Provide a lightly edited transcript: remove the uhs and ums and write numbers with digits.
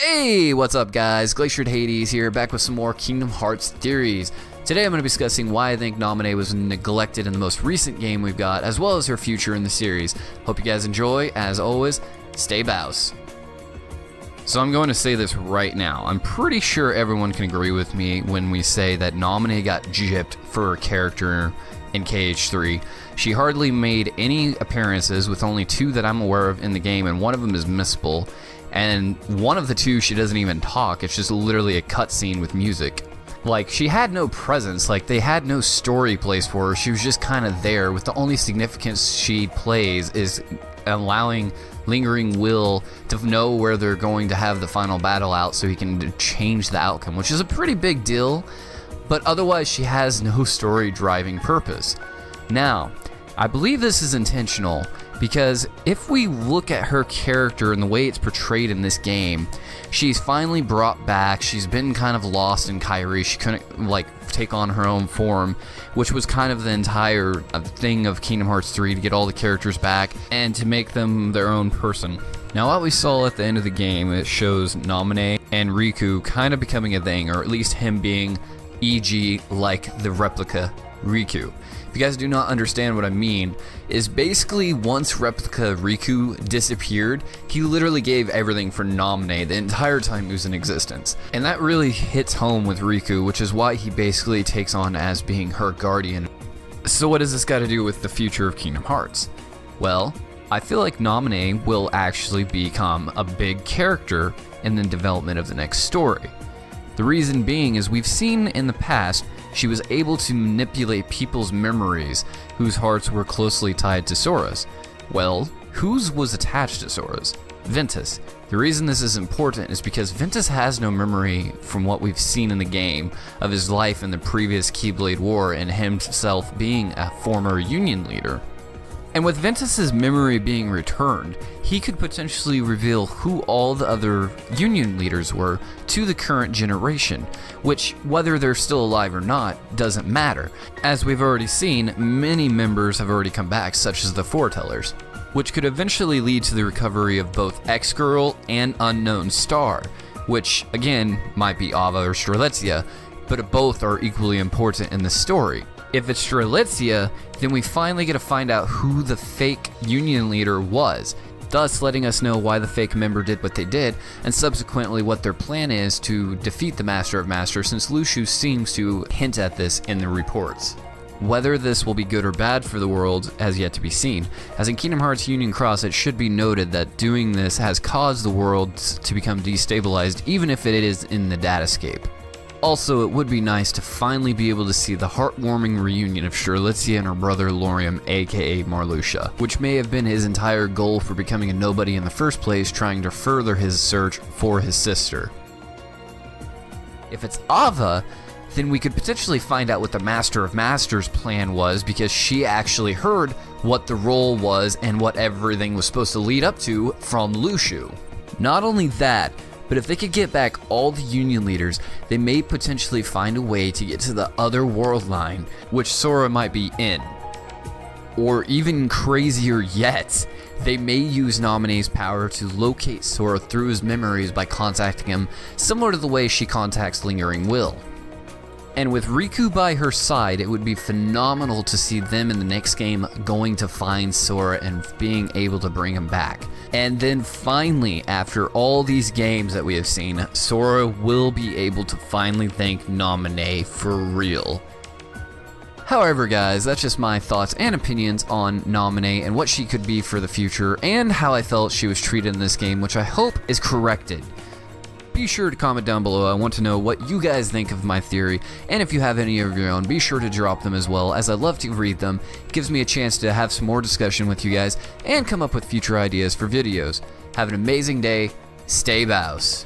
Hey, what's up guys? Glaciered Hades here, back with some more Kingdom Hearts theories. Today I'm going to be discussing why I think Namine was neglected in the most recent game we've got, as well as her future in the series. Hope you guys enjoy. As always, stay BOUSE. So I'm going to say this right now. I'm pretty sure everyone can agree with me when we say that Namine got gypped for her character in KH3. She hardly made any appearances, with only two that I'm aware of in the game, and one of them is missable. And one of the two, she doesn't even talk. It's just literally a cutscene with music. Like, she had no presence. Like, they had no story place for her. She was just kind of there, with the only significance she plays is allowing Lingering Will to know where they're going to have the final battle out so he can change the outcome, which is a pretty big deal. But otherwise, she has no story driving purpose. Now, I believe this is intentional, because if we look at her character and the way it's portrayed in this game, she's finally brought back. She's been kind of lost in Kyrie. She couldn't like take on her own form, which was kind of the entire thing of Kingdom Hearts 3, to get all the characters back and to make them their own person. Now, what we saw at the end of the game, it shows Namine and Riku kind of becoming a thing, or at least him being e.g. like the replica Riku. If you guys do not understand what I mean, is basically once replica Riku disappeared, he literally gave everything for Namine the entire time he was in existence. And that really hits home with Riku, which is why he basically takes on as being her guardian. So what does this got to do with the future of Kingdom Hearts? Well, I feel like Namine will actually become a big character in the development of the next story. The reason being is we've seen in the past she was able to manipulate people's memories whose hearts were closely tied to Sora's. Well, whose was attached to Sora's? Ventus. The reason this is important is because Ventus has no memory from what we've seen in the game of his life in the previous Keyblade War and himself being a former Union leader. And with Ventus's memory being returned, he could potentially reveal who all the other Union leaders were to the current generation, which, whether they're still alive or not, doesn't matter. As we've already seen, many members have already come back, such as the Foretellers, which could eventually lead to the recovery of both X-Girl and Unknown Star, which, again, might be Ava or Strelitzia, but both are equally important in the story. If it's Strelitzia, then we finally get to find out who the fake Union leader was, thus letting us know why the fake member did what they did, and subsequently what their plan is to defeat the Master of Masters, since Luxu seems to hint at this in the reports. Whether this will be good or bad for the world has yet to be seen, as in Kingdom Hearts Union Cross it should be noted that doing this has caused the world to become destabilized, even if it is in the datascape. Also, it would be nice to finally be able to see the heartwarming reunion of Strelitzia and her brother Lauriam, aka Marluxia, which may have been his entire goal for becoming a nobody in the first place, trying to further his search for his sister. If it's Ava, then we could potentially find out what the Master of Masters' plan was, because she actually heard what the role was and what everything was supposed to lead up to from Luxu. Not only that, but if they could get back all the Union leaders, they may potentially find a way to get to the other world line, which Sora might be in. Or even crazier yet, they may use Namine's power to locate Sora through his memories by contacting him, similar to the way she contacts Lingering Will. And with Riku by her side, it would be phenomenal to see them in the next game going to find Sora and being able to bring him back. And then finally, after all these games that we have seen, Sora will be able to finally thank Namine for real. However guys, that's just my thoughts and opinions on Namine and what she could be for the future, and how I felt she was treated in this game, which I hope is corrected. Be sure to comment down below. I want to know what you guys think of my theory, and if you have any of your own, be sure to drop them as well, as I love to read them. It gives me a chance to have some more discussion with you guys and come up with future ideas for videos. Have an amazing day. Stay BOUSE.